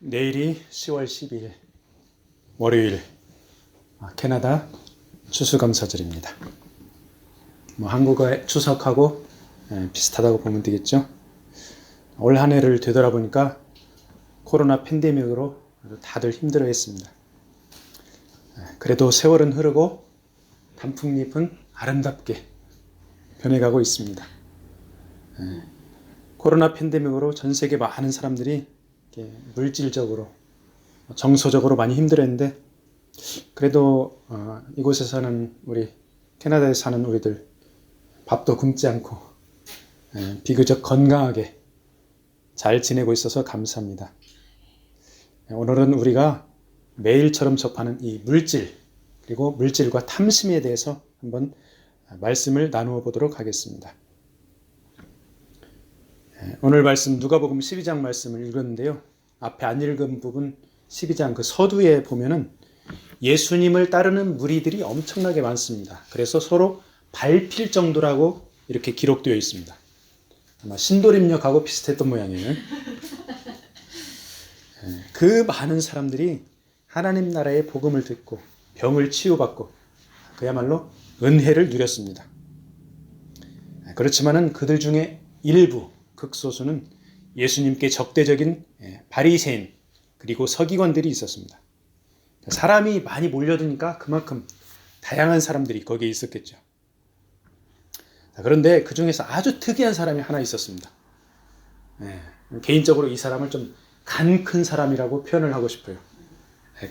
내일이 10월 12일 월요일 캐나다 추수감사절입니다. 한국어의 추석하고 비슷하다고 보면 되겠죠. 올 한 해를 되돌아보니까 코로나 팬데믹으로 다들 힘들어했습니다. 그래도 세월은 흐르고 단풍잎은 아름답게 변해가고 있습니다. 코로나 팬데믹으로 전 세계 많은 사람들이 물질적으로 정서적으로 많이 힘들었는데 그래도 이곳에 사는 우리 캐나다에 사는 우리들 밥도 굶지 않고 비교적 건강하게 잘 지내고 있어서 감사합니다. 오늘은 우리가 매일처럼 접하는 이 물질 그리고 물질과 탐심에 대해서 한번 말씀을 나누어 보도록 하겠습니다. 오늘 말씀 누가복음 12장 말씀을 읽었는데요. 앞에 안 읽은 부분 12장 그 서두에 보면은 예수님을 따르는 무리들이 엄청나게 많습니다. 그래서 서로 밟힐 정도라고 이렇게 기록되어 있습니다. 아마 신도림역하고 비슷했던 모양이에요. 그 많은 사람들이 하나님 나라의 복음을 듣고 병을 치유받고 그야말로 은혜를 누렸습니다. 그렇지만은 그들 중에 일부 극소수는 예수님께 적대적인 바리새인 그리고 서기관들이 있었습니다. 사람이 많이 몰려드니까 그만큼 다양한 사람들이 거기에 있었겠죠. 그런데 그 중에서 아주 특이한 사람이 하나 있었습니다. 개인적으로 이 사람을 좀 간 큰 사람이라고 표현을 하고 싶어요.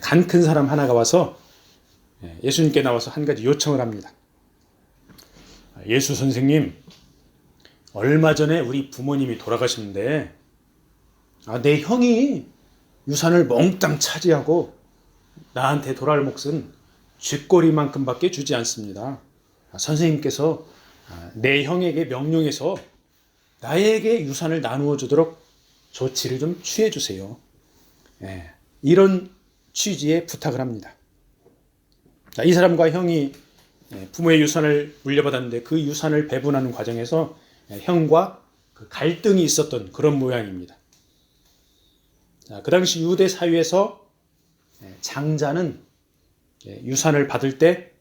간 큰 사람 하나가 와서 예수님께 나와서 한 가지 요청을 합니다. 예수 선생님, 얼마 전에 우리 부모님이 돌아가셨는데 내 형이 유산을 몽땅 차지하고 나한테 돌아올 몫은 쥐꼬리만큼밖에 주지 않습니다. 선생님께서 내 형에게 명령해서 나에게 유산을 나누어 주도록 조치를 좀 취해 주세요. 이런 취지의 부탁을 합니다. 이 사람과 형이 부모의 유산을 물려받았는데 그 유산을 배분하는 과정에서 형과 그 갈등이 있었던 그런 모양입니다. 그 당시 유대 사회에서 장자는 유산을 받을 때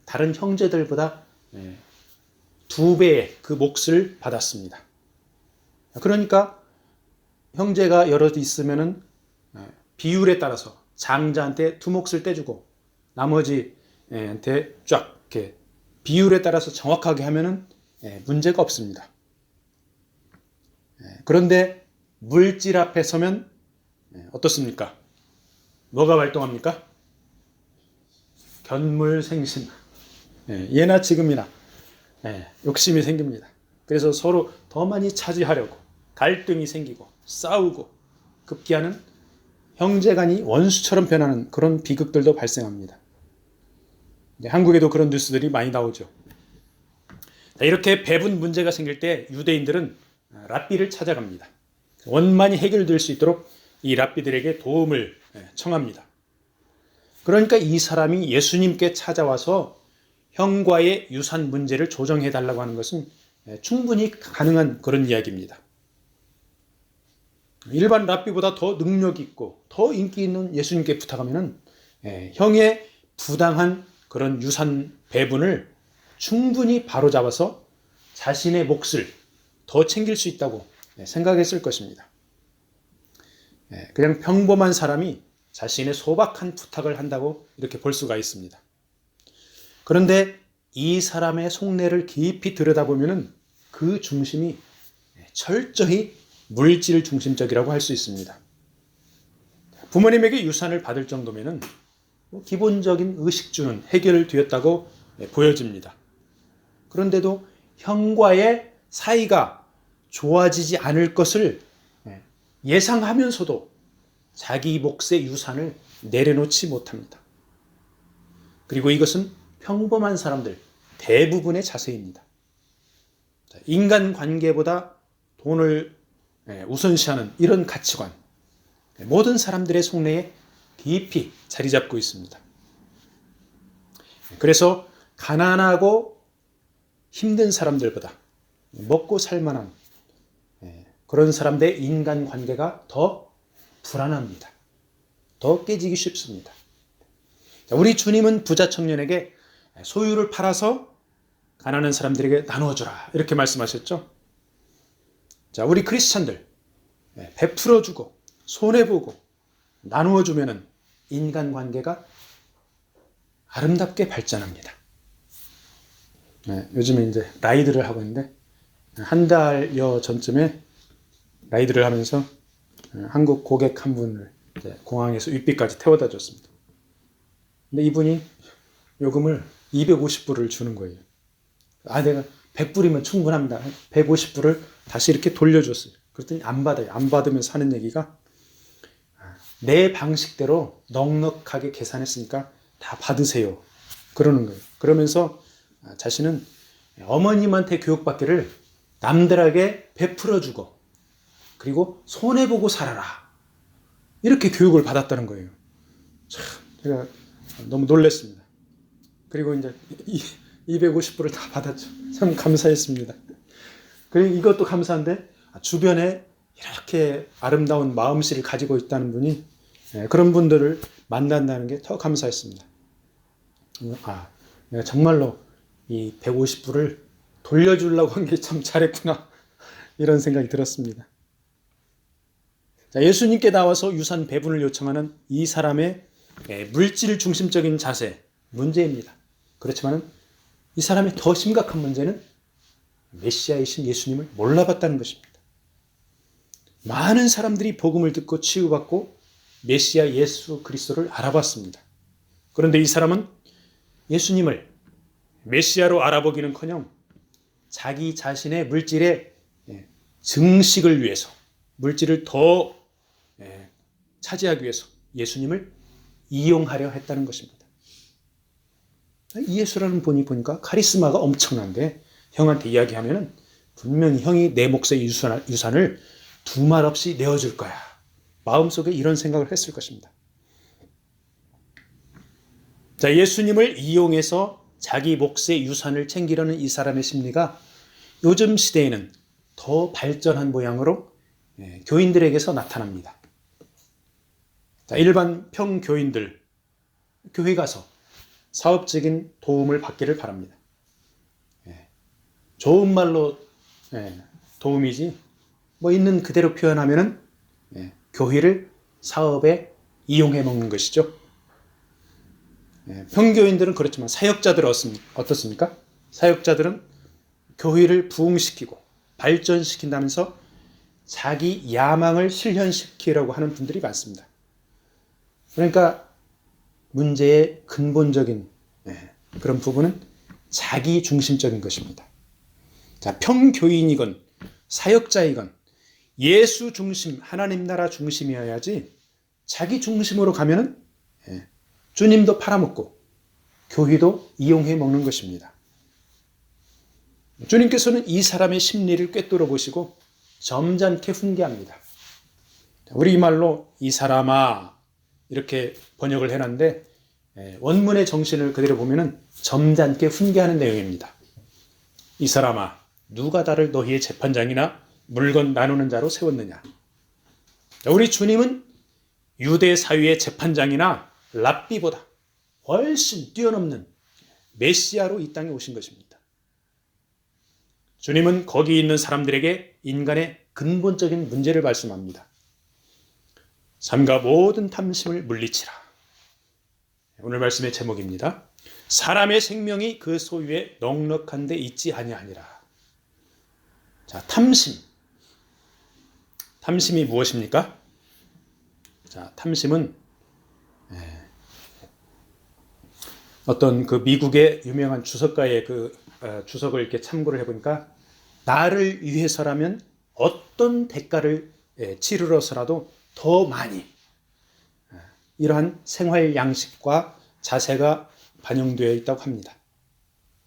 다른 형제들보다 2배의 그 몫을 받았습니다. 그러니까 형제가 여럿 있으면은 비율에 따라서 장자한테 2몫을 떼주고 나머지한테 쫙 이렇게 비율에 따라서 정확하게 하면은 문제가 없습니다. 그런데 물질 앞에 서면 어떻습니까? 뭐가 발동합니까? 견물생심. 예나 지금이나 욕심이 생깁니다. 그래서 서로 더 많이 차지하려고 갈등이 생기고 싸우고 급기야는 형제간이 원수처럼 변하는 그런 비극들도 발생합니다. 한국에도 그런 뉴스들이 많이 나오죠. 이렇게 배분 문제가 생길 때 유대인들은 랍비를 찾아갑니다. 원만히 해결될 수 있도록 이 랍비들에게 도움을 청합니다. 그러니까 이 사람이 예수님께 찾아와서 형과의 유산 문제를 조정해 달라고 하는 것은 충분히 가능한 그런 이야기입니다. 일반 랍비보다 더 능력 있고 더 인기 있는 예수님께 부탁하면은 형의 부당한 그런 유산 배분을 충분히 바로잡아서 자신의 몫을 더 챙길 수 있다고 생각했을 것입니다. 그냥 평범한 사람이 자신의 소박한 부탁을 한다고 이렇게 볼 수가 있습니다. 그런데 이 사람의 속내를 깊이 들여다보면 그 중심이 철저히 물질 중심적이라고 할 수 있습니다. 부모님에게 유산을 받을 정도면 기본적인 의식주는 해결되었다고 보여집니다. 그런데도 형과의 사이가 좋아지지 않을 것을 예상하면서도 자기 몫의 유산을 내려놓지 못합니다. 그리고 이것은 평범한 사람들 대부분의 자세입니다. 인간관계보다 돈을 우선시하는 이런 가치관 모든 사람들의 속내에 깊이 자리 잡고 있습니다. 그래서 가난하고 힘든 사람들보다 먹고 살만한 그런 사람들의 인간관계가 더 불안합니다. 더 깨지기 쉽습니다. 우리 주님은 부자 청년에게 소유를 팔아서 가난한 사람들에게 나누어주라 이렇게 말씀하셨죠. 자, 우리 크리스찬들 베풀어주고 손해보고 나누어주면은 인간관계가 아름답게 발전합니다. 요즘에 이제 라이드를 하고 있는데 한 달여 전쯤에 라이드를 하면서 한국 고객 한 분을 공항에서 윗비까지 태워다 줬습니다. 근데 이분이 요금을 250불을 주는 거예요. 내가 100불이면 충분합니다. 150불을 다시 이렇게 돌려줬어요. 그랬더니 안 받아요. 안 받으면서 하는 얘기가 내 방식대로 넉넉하게 계산했으니까 다 받으세요. 그러는 거예요. 그러면서 자신은 어머님한테 교육받기를 남들에게 베풀어주고 그리고 손해보고 살아라. 이렇게 교육을 받았다는 거예요. 참, 제가 너무 놀랐습니다. 그리고 이제 250불을 다 받았죠. 참 감사했습니다. 그리고 이것도 감사한데 주변에 이렇게 아름다운 마음씨를 가지고 있다는 분이 그런 분들을 만난다는 게 더 감사했습니다. 내가 정말로 이 150불을 돌려주려고 한 게 참 잘했구나 이런 생각이 들었습니다. 자, 예수님께 나와서 유산 배분을 요청하는 이 사람의 물질 중심적인 자세 문제입니다. 그렇지만 이 사람의 더 심각한 문제는 메시아이신 예수님을 몰라봤다는 것입니다. 많은 사람들이 복음을 듣고 치유받고 메시아 예수 그리스도를 알아봤습니다. 그런데 이 사람은 예수님을 메시아로 알아보기는커녕 자기 자신의 물질의 증식을 위해서 물질을 더 차지하기 위해서 예수님을 이용하려 했다는 것입니다. 이 예수라는 분이 보니까 카리스마가 엄청난데 형한테 이야기하면 분명히 형이 내 몫의 유산을 두 말 없이 내어줄 거야. 마음속에 이런 생각을 했을 것입니다. 자, 예수님을 이용해서 자기 몫의 유산을 챙기려는 이 사람의 심리가 요즘 시대에는 더 발전한 모양으로 교인들에게서 나타납니다. 자, 일반 평교인들 교회 가서 사업적인 도움을 받기를 바랍니다. 좋은 말로 도움이지 뭐 있는 그대로 표현하면은 교회를 사업에 이용해 먹는 것이죠. 평교인들은 그렇지만 사역자들은 어떻습니까? 사역자들은 교회를 부흥시키고 발전시킨다면서 자기 야망을 실현시키려고 하는 분들이 많습니다. 그러니까 문제의 근본적인 그런 부분은 자기 중심적인 것입니다. 자, 평교인이건 사역자이건 예수 중심, 하나님 나라 중심이어야지 자기 중심으로 가면은 주님도 팔아먹고 교회도 이용해 먹는 것입니다. 주님께서는 이 사람의 심리를 꿰뚫어 보시고 점잖게 훈계합니다. 우리 말로 이 사람아 이렇게 번역을 해놨는데 원문의 정신을 그대로 보면은 점잖게 훈계하는 내용입니다. 이 사람아 누가 나를 너희의 재판장이나 물건 나누는 자로 세웠느냐. 우리 주님은 유대 사회의 재판장이나 랍비보다 훨씬 뛰어넘는 메시아로 이 땅에 오신 것입니다. 주님은 거기 있는 사람들에게 인간의 근본적인 문제를 말씀합니다. 삼가 모든 탐심을 물리치라. 오늘 말씀의 제목입니다. 사람의 생명이 그 소유에 넉넉한 데 있지 아니하니라. 자, 탐심이 무엇입니까? 자, 탐심은 어떤 그 미국의 유명한 주석가의 그 주석을 이렇게 참고를 해보니까 나를 위해서라면 어떤 대가를 치르러서라도 더 많이 이러한 생활 양식과 자세가 반영되어 있다고 합니다.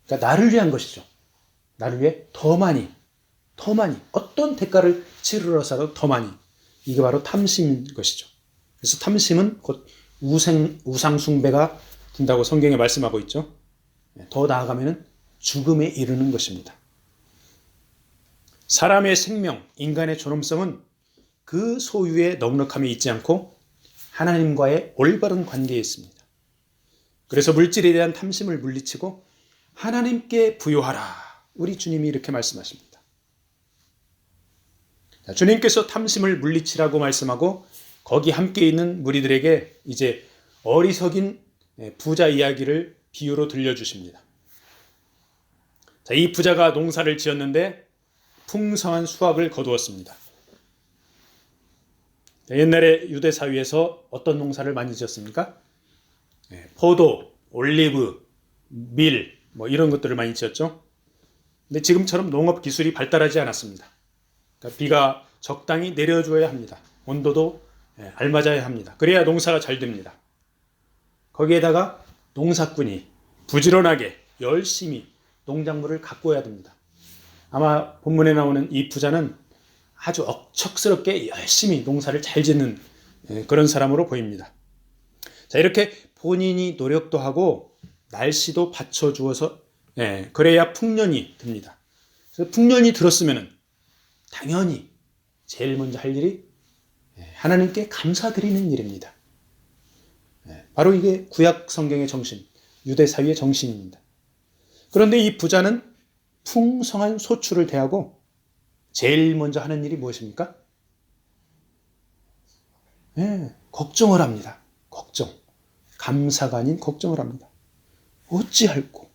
그러니까 나를 위한 것이죠. 나를 위해 더 많이 어떤 대가를 치르러서라도 더 많이. 이게 바로 탐심인 것이죠. 그래서 탐심은 곧 우상 숭배가 된다고 성경에 말씀하고 있죠. 더 나아가면 죽음에 이르는 것입니다. 사람의 생명, 인간의 존엄성은 그 소유의 넉넉함에 있지 않고 하나님과의 올바른 관계에 있습니다. 그래서 물질에 대한 탐심을 물리치고 하나님께 부요하라. 우리 주님이 이렇게 말씀하십니다. 주님께서 탐심을 물리치라고 말씀하고 거기 함께 있는 무리들에게 이제 어리석인 부자 이야기를 비유로 들려주십니다. 자, 이 부자가 농사를 지었는데 풍성한 수확을 거두었습니다. 옛날에 유대 사회에서 어떤 농사를 많이 지었습니까? 포도, 올리브, 밀, 이런 것들을 많이 지었죠. 근데 지금처럼 농업 기술이 발달하지 않았습니다. 그러니까 비가 적당히 내려줘야 합니다. 온도도 알맞아야 합니다. 그래야 농사가 잘 됩니다. 거기에다가 농사꾼이 부지런하게 열심히 농작물을 가꿔야 됩니다. 아마 본문에 나오는 이 부자는 아주 억척스럽게 열심히 농사를 잘 짓는 그런 사람으로 보입니다. 자, 이렇게 본인이 노력도 하고 날씨도 받쳐주어서 그래야 풍년이 듭니다. 그래서 풍년이 들었으면 당연히 제일 먼저 할 일이 하나님께 감사드리는 일입니다. 바로 이게 구약 성경의 정신, 유대 사회의 정신입니다. 그런데 이 부자는 풍성한 소출을 대하고 제일 먼저 하는 일이 무엇입니까? 걱정을 합니다. 걱정. 감사가 아닌 걱정을 합니다. 어찌할꼬.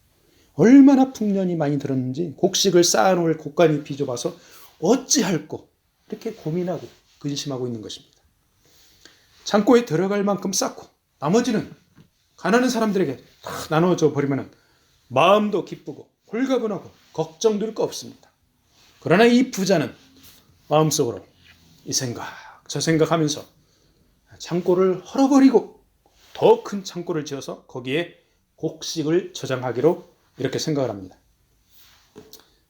얼마나 풍년이 많이 들었는지 곡식을 쌓아놓을 곡간이 비좁아서 어찌할꼬. 이렇게 고민하고 근심하고 있는 것입니다. 창고에 들어갈 만큼 쌓고 나머지는 가난한 사람들에게 다 나눠줘 버리면 마음도 기쁘고 홀가분하고 걱정될 거 없습니다. 그러나 이 부자는 마음속으로 이 생각 저 생각하면서 창고를 헐어버리고 더 큰 창고를 지어서 거기에 곡식을 저장하기로 이렇게 생각을 합니다.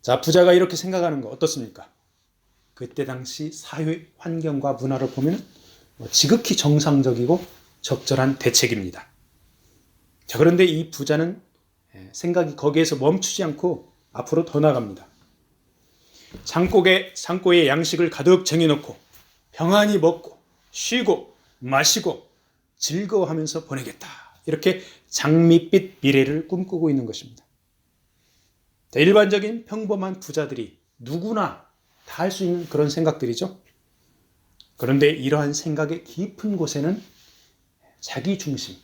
자, 부자가 이렇게 생각하는 거 어떻습니까? 그때 당시 사회 환경과 문화를 보면 지극히 정상적이고 적절한 대책입니다. 자, 그런데 이 부자는 생각이 거기에서 멈추지 않고 앞으로 더 나갑니다. 창고에 양식을 가득 쟁여놓고 평안히 먹고 쉬고 마시고 즐거워하면서 보내겠다. 이렇게 장밋빛 미래를 꿈꾸고 있는 것입니다. 자, 일반적인 평범한 부자들이 누구나 다 할 수 있는 그런 생각들이죠. 그런데 이러한 생각의 깊은 곳에는 자기 중심,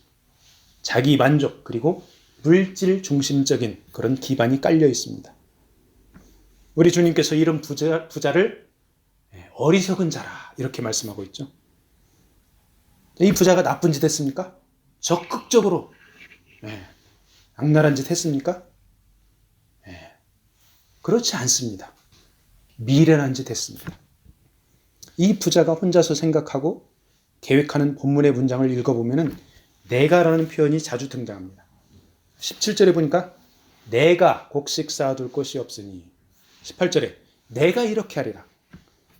자기 만족, 그리고 물질 중심적인 그런 기반이 깔려 있습니다. 우리 주님께서 이런 부자를 어리석은 자라 이렇게 말씀하고 있죠. 이 부자가 나쁜 짓 했습니까? 적극적으로 악랄한 짓 했습니까? 그렇지 않습니다. 미련한 짓 했습니다. 이 부자가 혼자서 생각하고 계획하는 본문의 문장을 읽어보면 내가라는 표현이 자주 등장합니다. 17절에 보니까 내가 곡식 쌓아둘 곳이 없으니 18절에 내가 이렇게 하리라.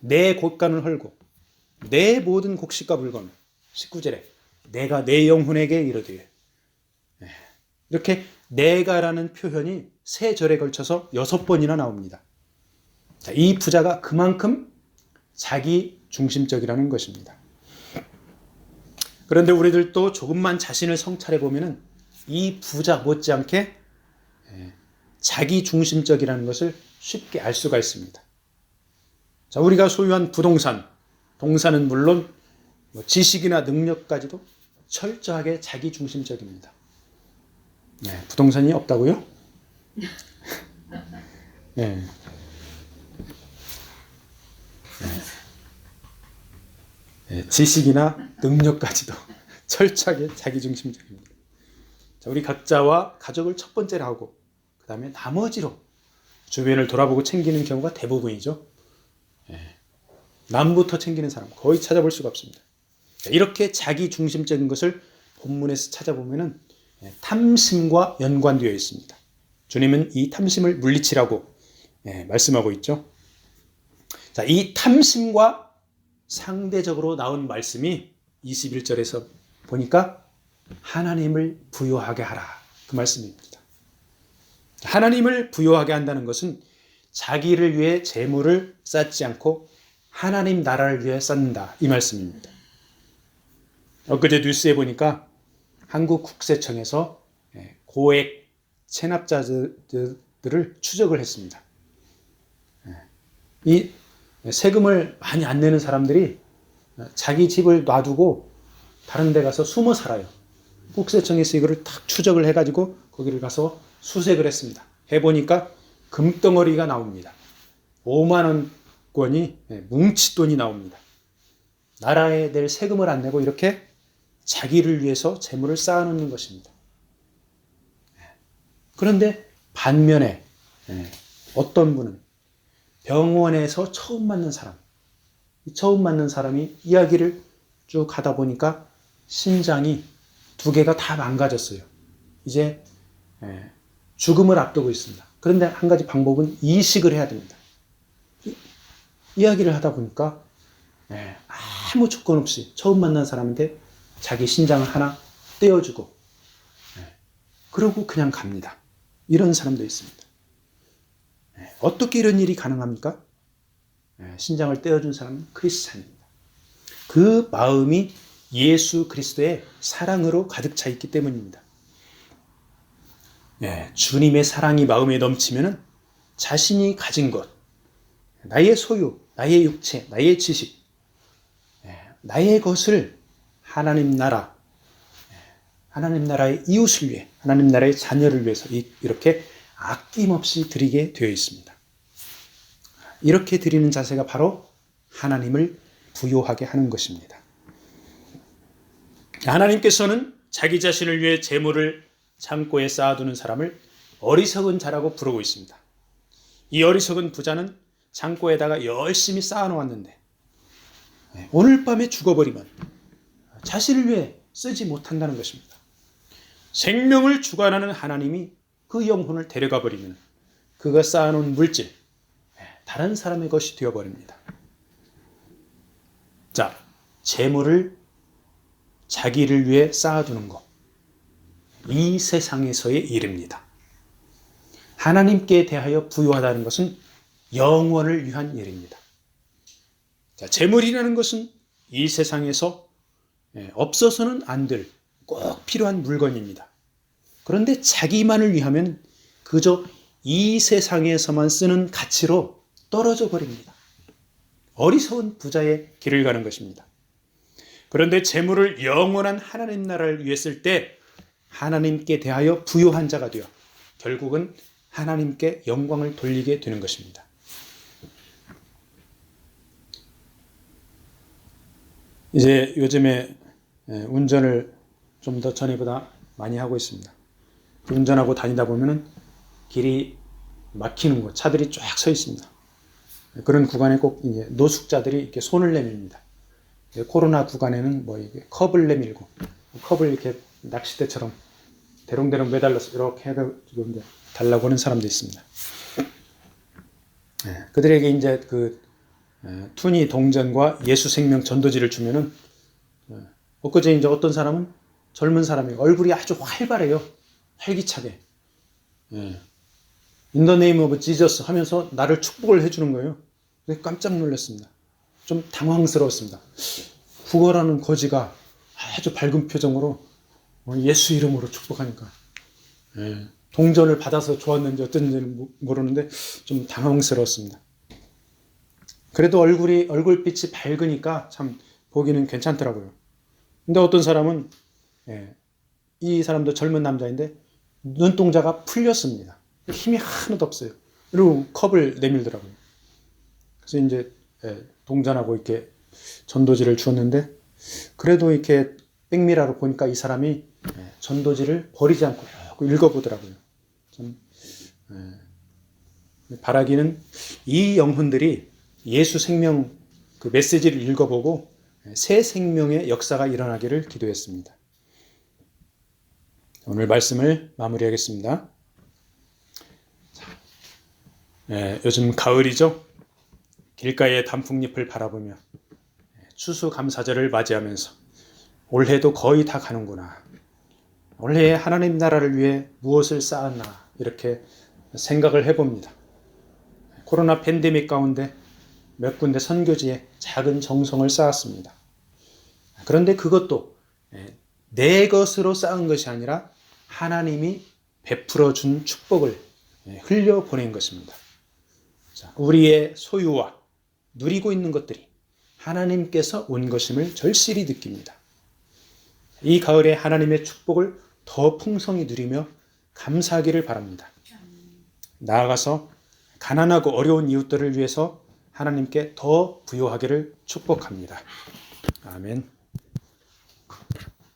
내 곡간을 헐고 내 모든 곡식과 물건 19절에 내가 내 영혼에게 이르되 이렇게 내가라는 표현이 세 절에 걸쳐서 6번이나 나옵니다. 이 부자가 그만큼 자기 중심적이라는 것입니다. 그런데 우리들도 조금만 자신을 성찰해 보면 이 부자 못지않게 자기 중심적이라는 것을 쉽게 알 수가 있습니다. 자, 우리가 소유한 부동산, 동산은 물론 지식이나 능력까지도 철저하게 자기 중심적입니다. 부동산이 없다고요? 지식이나 능력까지도 철저하게 자기중심적입니다. 자, 우리 각자와 가족을 첫 번째로 하고 그 다음에 나머지로 주변을 돌아보고 챙기는 경우가 대부분이죠. 남부터 챙기는 사람 거의 찾아볼 수가 없습니다. 자, 이렇게 자기중심적인 것을 본문에서 찾아보면 탐심과 연관되어 있습니다. 주님은 이 탐심을 물리치라고 말씀하고 있죠. 자, 이 탐심과 상대적으로 나온 말씀이 21절에서 보니까 하나님을 부요하게 하라. 그 말씀입니다. 하나님을 부요하게 한다는 것은 자기를 위해 재물을 쌓지 않고 하나님 나라를 위해 쌓는다. 이 말씀입니다. 엊그제 뉴스에 보니까 한국국세청에서 고액 체납자들을 추적을 했습니다. 이 세금을 많이 안 내는 사람들이 자기 집을 놔두고 다른 데 가서 숨어 살아요. 국세청에서 이거를 탁 추적을 해가지고 거기를 가서 수색을 했습니다. 해보니까 금덩어리가 나옵니다. 5만 원권이 뭉칫돈이 나옵니다. 나라에 낼 세금을 안 내고 이렇게 자기를 위해서 재물을 쌓아놓는 것입니다. 그런데 반면에 어떤 분은 병원에서 처음 맞는 사람이 이야기를 쭉 하다 보니까 심장이 2개가 다 망가졌어요. 이제 죽음을 앞두고 있습니다. 그런데 한 가지 방법은 이식을 해야 됩니다. 이야기를 하다 보니까 아무 조건 없이 처음 만난 사람한테 자기 신장을 하나 떼어주고 그러고 그냥 갑니다. 이런 사람도 있습니다. 어떻게 이런 일이 가능합니까? 신장을 떼어준 사람은 크리스찬입니다. 그 마음이 예수 그리스도의 사랑으로 가득 차 있기 때문입니다. 주님의 사랑이 마음에 넘치면은 자신이 가진 것, 나의 소유, 나의 육체, 나의 지식, 나의 것을 하나님 나라의 이웃을 위해, 하나님 나라의 자녀를 위해서 이렇게 아낌없이 드리게 되어 있습니다. 이렇게 드리는 자세가 바로 하나님을 부요하게 하는 것입니다. 하나님께서는 자기 자신을 위해 재물을 창고에 쌓아두는 사람을 어리석은 자라고 부르고 있습니다. 이 어리석은 부자는 창고에다가 열심히 쌓아놓았는데 오늘 밤에 죽어버리면 자신을 위해 쓰지 못한다는 것입니다. 생명을 주관하는 하나님이 그 영혼을 데려가 버리면 그가 쌓아놓은 물질, 다른 사람의 것이 되어버립니다. 자, 재물을 자기를 위해 쌓아두는 것, 이 세상에서의 일입니다. 하나님께 대하여 부유하다는 것은 영원을 위한 일입니다. 자, 재물이라는 것은 이 세상에서 없어서는 안 될 꼭 필요한 물건입니다. 그런데 자기만을 위하면 그저 이 세상에서만 쓰는 가치로 떨어져 버립니다. 어리석은 부자의 길을 가는 것입니다. 그런데 재물을 영원한 하나님 나라를 위해 쓸 때 하나님께 대하여 부요한 자가 되어 결국은 하나님께 영광을 돌리게 되는 것입니다. 이제 요즘에 운전을 좀 더 전에보다 많이 하고 있습니다. 운전하고 다니다 보면은 길이 막히는 곳, 차들이 쫙 서 있습니다. 그런 구간에 꼭 이제 노숙자들이 이렇게 손을 내밉니다. 코로나 구간에는 뭐 이게 컵을 내밀고, 컵을 이렇게 낚싯대처럼 대롱대롱 매달려서 이렇게 해가지고 이제 달라고 하는 사람도 있습니다. 그들에게 이제 투니 동전과 예수 생명 전도지를 주면은, 엊그제 이제 어떤 사람은 젊은 사람이 얼굴이 아주 활발해요. 활기차게. In the name of Jesus 하면서 나를 축복을 해주는 거예요. 그래서 깜짝 놀랐습니다. 좀 당황스러웠습니다. 구걸하는 거지가 아주 밝은 표정으로 예수 이름으로 축복하니까 동전을 받아서 좋았는지 어쩐지는 모르는데 좀 당황스러웠습니다. 그래도 얼굴빛이 밝으니까 참 보기는 괜찮더라고요. 근데 어떤 사람은 이 사람도 젊은 남자인데 눈동자가 풀렸습니다. 힘이 하나도 없어요. 그리고 컵을 내밀더라고요. 그래서 이제 동전하고 이렇게 전도지를 주었는데 그래도 이렇게 백미라로 보니까 이 사람이 전도지를 버리지 않고 읽어보더라고요. 참 바라기는 이 영혼들이 예수 생명 그 메시지를 읽어보고 새 생명의 역사가 일어나기를 기도했습니다. 오늘 말씀을 마무리하겠습니다. 요즘 가을이죠. 길가의 단풍잎을 바라보며 추수감사절을 맞이하면서 올해도 거의 다 가는구나. 올해 하나님 나라를 위해 무엇을 쌓았나 이렇게 생각을 해봅니다. 코로나 팬데믹 가운데 몇 군데 선교지에 작은 정성을 쌓았습니다. 그런데 그것도 내 것으로 쌓은 것이 아니라 하나님이 베풀어 준 축복을 흘려보낸 것입니다. 자, 우리의 소유와 누리고 있는 것들이 하나님께서 온 것임을 절실히 느낍니다. 이 가을에 하나님의 축복을 더 풍성히 누리며 감사하기를 바랍니다. 나아가서 가난하고 어려운 이웃들을 위해서 하나님께 더 부요하기를 축복합니다. 아멘.